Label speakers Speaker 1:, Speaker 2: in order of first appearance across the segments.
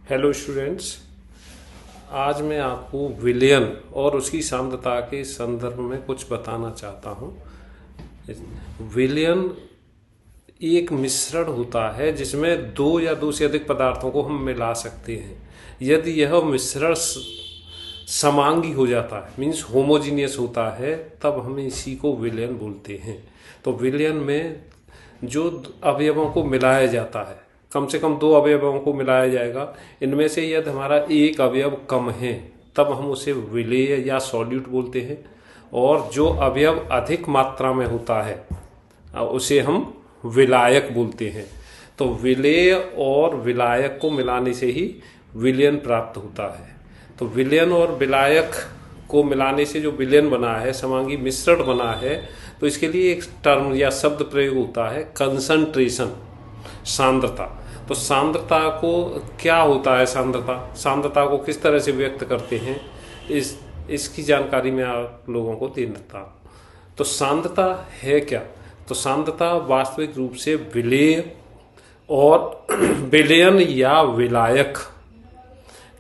Speaker 1: Hello students, आज मैं आपको विलयन और उसकी सांद्रता के संदर्भ में कुछ बताना चाहता हूँ। विलयन एक मिश्रण होता है जिसमें दो या दो से अधिक पदार्थों को हम मिला सकते हैं। यदि यह मिश्रण समांगी हो जाता है, मीन्स होमोजीनियस होता है, तब हम इसी को विलयन बोलते हैं। तो विलयन में जो अवयवों को मिलाया जाता है, कम से कम दो अवयवों को मिलाया जाएगा, इनमें से यदि हमारा एक अवयव कम है तब हम उसे विलेय या सॉल्यूट बोलते हैं, और जो अवयव अधिक मात्रा में होता है उसे हम विलायक बोलते हैं। तो विलेय और विलायक को मिलाने से ही विलयन प्राप्त होता है। तो विलयन और विलायक को मिलाने से जो विलयन बना है, समांगी मिश्रण बना है, तो इसके लिए एक टर्म या शब्द प्रयोग होता है, कंसंट्रेशन, सांद्रता। तो सांद्रता को क्या होता है, सांद्रता को किस तरह से व्यक्त करते हैं, इसकी जानकारी मैं आप लोगों को देता हूँ। तो सांद्रता है क्या? तो सांद्रता वास्तविक रूप से विलेय और विलयन या विलायक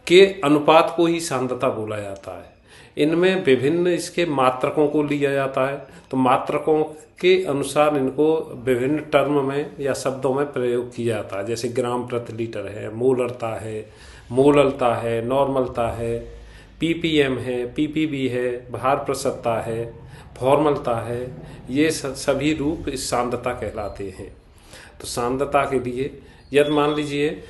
Speaker 1: के अनुपात को ही सांद्रता बोला जाता है। इनमें विभिन्न इसके मात्रकों को लिया जाता है, तो मात्रकों के अनुसार इनको विभिन्न टर्म में या शब्दों में प्रयोग किया जाता है। जैसे ग्राम प्रति लीटर है, मोलरता है, मोललता है, नॉर्मलता है, पीपीएम है, पीपीबी है, भार प्रतिशतता है, फॉर्मलता है। ये सभी रूप इस सांद्रता कहलाते हैं। तो सांद्रता के लिए यदि मान लीजिए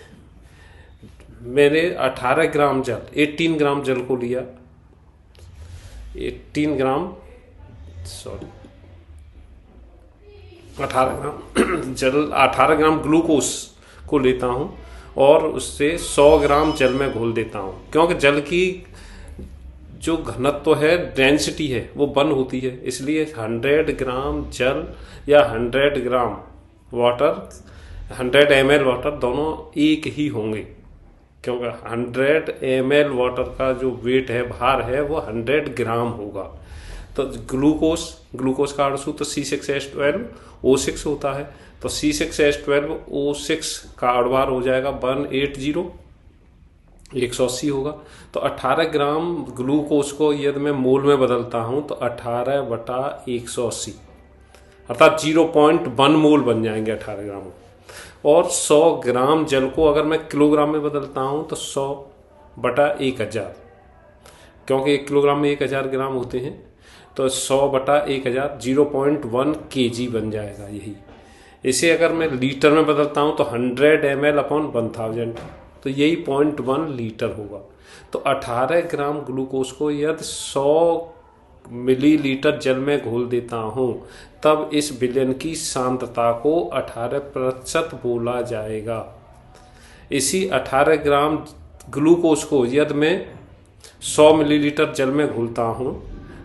Speaker 1: मैंने 18 ग्राम जल, 18 ग्राम जल को लिया, 18 ग्राम 18 ग्राम जल, 18 ग्राम ग्लूकोज को लेता हूं और उससे 100 ग्राम जल में घोल देता हूं। क्योंकि जल की जो घनत्व है, डेंसिटी है, वो 1 होती है, इसलिए 100 ग्राम जल या 100 ग्राम वाटर, 100 ml वाटर दोनों एक ही होंगे। क्योंकि 100 ml वाटर का जो वेट है, भार है, वो 100 ग्राम होगा। तो ग्लूकोज का अणुसूत्र C6H12O6 होता है। तो C6H12O6 का अणुभार हो जाएगा 180, 180 होगा। तो 18 ग्राम ग्लूकोज को यदि मैं मोल में बदलता हूं तो 18/180 अर्थात 0.1 मोल बन जाएंगे 18 ग्राम। और 100 ग्राम जल को अगर मैं किलोग्राम में बदलता हूं तो 100/1000, क्योंकि 1 किलोग्राम में 1000 ग्राम होते हैं, तो 100/1000 0.1 kg बन जाएगा। यही इसे अगर मैं लीटर में बदलता हूं तो 100 ml/1000, तो यही 0.1 लीटर होगा। तो 18 ग्राम ग्लूकोज को यदि 100 मिलीलीटर जल में घोल देता हूं तब इस विलयन की सांद्रता को 18% बोला जाएगा। इसी 18 ग्राम ग्लूकोज को यदि मैं 100 मिलीलीटर जल में घोलता हूं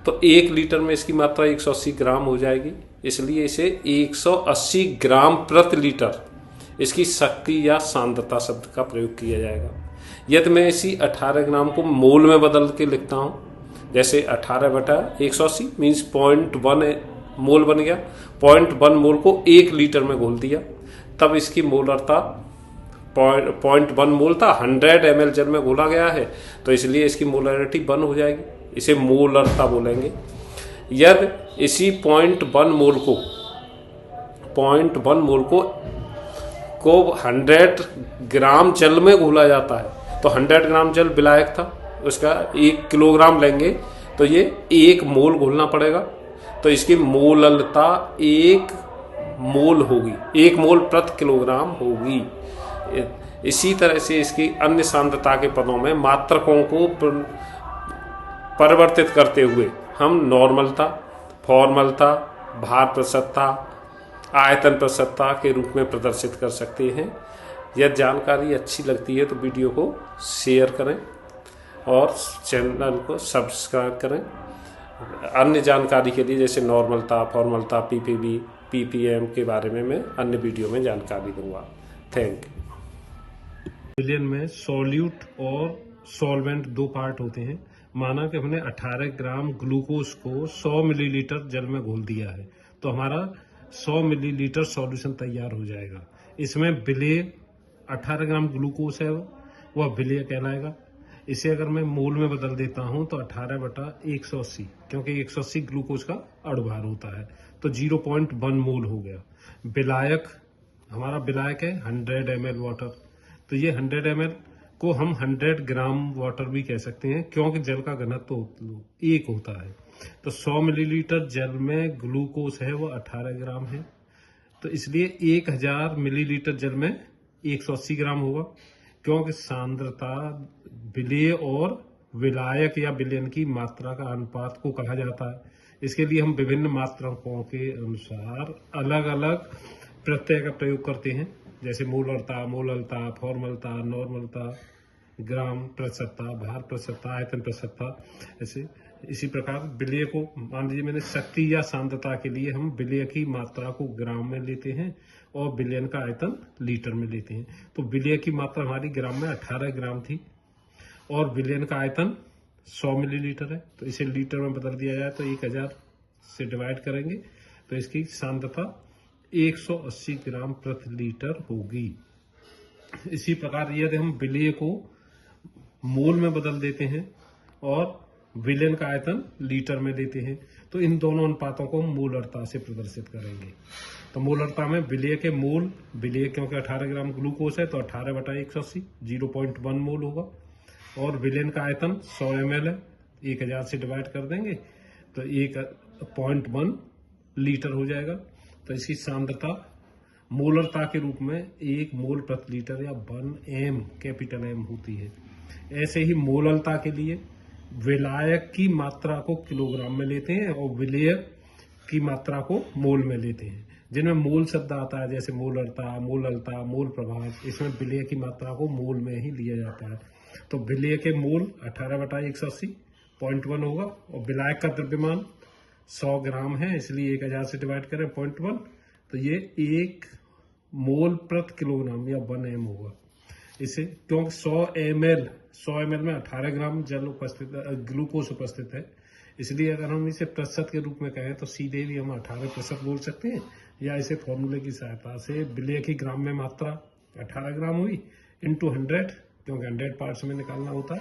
Speaker 1: तो 1 लीटर में इसकी मात्रा 180 ग्राम हो जाएगी, इसलिए इसे 180 ग्राम प्रति लीटर इसकी शक्ति या सांद्रता शब्द का प्रयोग किया जाएगा। यदि मैं इसी 18 ग्राम को मोल में बदल के लिखता हूं, जैसे 18/180 मीन्स 0.1 मोल बन गया, 0.1 मोल को 1 लीटर में घोल दिया, तब इसकी मोलरता 0.1 मोल था, 100 ml जल में घोला गया है, तो इसलिए इसकी मोलरिटी 1 हो जाएगी, इसे मोलरता बोलेंगे। यदि इसी 0.1 मोल को 100 ग्राम जल में घोला जाता है, तो 100 ग्राम जल विलायक था, उसका 1 किलोग्राम लेंगे तो ये 1 मोल घोलना पड़ेगा, तो इसकी मोललता 1 मोल होगी, 1 मोल प्रति किलोग्राम होगी। इसी तरह से इसकी अन्य सांद्रता के पदों में मात्रकों को परिवर्तित करते हुए हम नॉर्मलता, फॉर्मलता, भार प्रतिशतता, आयतन प्रतिशतता के रूप में प्रदर्शित कर सकते हैं। यह जानकारी अच्छी लगती है तो वीडियो को शेयर करें और चैनल को सब्सक्राइब करें। अन्य जानकारी के लिए जैसे नॉर्मलता, फॉर्मलता, पीपीबी, पीपीएम के बारे में मैं अन्य वीडियो में जानकारी दूंगा। Thank you. विलयन में सॉल्यूट और सॉल्वेंट 2 पार्ट होते हैं। माना कि हमने 18 ग्राम ग्लूकोज को 100 मिलीलीटर जल में घोल दिया है, तो हमारा 100 मिलीलीटर सॉल्यूशन तैयार हो जाएगा। इसमें विलेय 18 ग्राम ग्लूकोज है, वह विलेय कहलाएगा। इसे अगर मैं मोल में बदल देता हूं तो 18/180, क्योंकि 180 ग्लूकोज का अणुभार होता है, तो 0.1 मोल हो गया। विलायक, हमारा विलायक है 100 ml वाटर, तो ये 100 ml को हम 100 ग्राम वाटर भी कह सकते हैं, क्योंकि जल का घनत्व तो 1 होता है। तो 100 मिलीलीटर जल में ग्लूकोज है वो 18 ग्राम है, तो इसलिए 1000 मिलीलीटर जल में 180 ग्राम होगा, क्योंकि सांद्रता विलेय और विलायक या विलयन की मात्रा का अनुपात को कहा जाता है। इसके लिए हम विभिन्न मात्रांकों के अनुसार अलग अलग प्रत्यय का प्रयोग करते हैं, जैसे मोलरता, मोललता, फॉर्मलता, नॉर्मलता, ग्राम प्रतिशतता, भार प्रतिशतता, आयतन प्रतिशतता। ऐसे इसी प्रकार विलेय को, मान लीजिए मैंने शक्ति या सांद्रता के लिए हम विलेय की मात्रा को ग्राम में लेते हैं और विलयन का आयतन लीटर में लेते हैं। तो विलेय की मात्रा हमारी ग्राम में 18 ग्राम थी और विलयन का आयतन 100 मिलीलीटर है, तो इसे लीटर में बदल दिया जाए तो 1000 से डिवाइड करेंगे तो इसकी सांद्रता 180 ग्राम प्रति लीटर होगी। इसी प्रकार यदि हम विलेय को मोल में बदल देते हैं और विलयन का आयतन लीटर में लेते हैं, तो इन दोनों अनुपातों को मोलरता से प्रदर्शित करेंगे। तो मोलरता में विलेय के मोल, विलेय क्योंकि 18 ग्राम ग्लूकोज है तो 18/180 0.1 मोल होगा, और विलयन का आयतन 100 ml है, 1000 से डिवाइड कर देंगे तो 1.1 लीटर हो जाएगा। तो इसकी सांद्रता मोलरता के रूप में 1 मोल प्रति लीटर या 1 m, कैपिटल M होती है। ऐसे ही मोललता के लिए विलायक की मात्रा को किलोग्राम में लेते हैं और विलेय की मात्रा को मोल में लेते हैं, जिनमें मोल शब्द आता है, जैसे मोलरता, मोललता, मोल प्रभाव। इसमें विलेय की मात्रा को मोल में ही लिया जाता है। तो विलेय के मोल 18/180.1 होगा और विलायक का द्रव्यमान 100 ग्राम है, इसलिए 1000 से डिवाइड करें 0.1 तो ये 1 मोल प्रति किलोग्राम या 1 m होगा। इसे क्योंकि 100 ml में 18 ग्राम जल उपस्थित, ग्लूकोज उपस्थित है, इसलिए अगर हम इसे प्रतिशत के रूप में कहें तो सीधे भी हम 18% बोल सकते हैं, या इसे फॉर्मूले की सहायता से विलेय की ग्राम में मात्रा 18 ग्राम हुई इंटू 100, क्योंकि 100 पार्ट्स में निकालना होता है,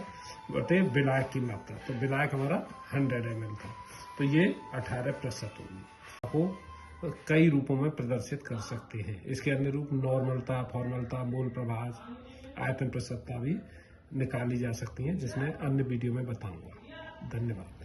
Speaker 1: बटे विलायक की मात्रा। तो विलायक हमारा 100 ml था, तो ये 18% होगी। आपको कई रूपों में प्रदर्शित कर सकते हैं। इसके अन्य रूप नॉर्मलता, फॉर्मलता, मोल प्रभाव, आयतन प्रतिशतता भी निकाली जा सकती हैं, जिसमें अन्य वीडियो में बताऊंगा। धन्यवाद।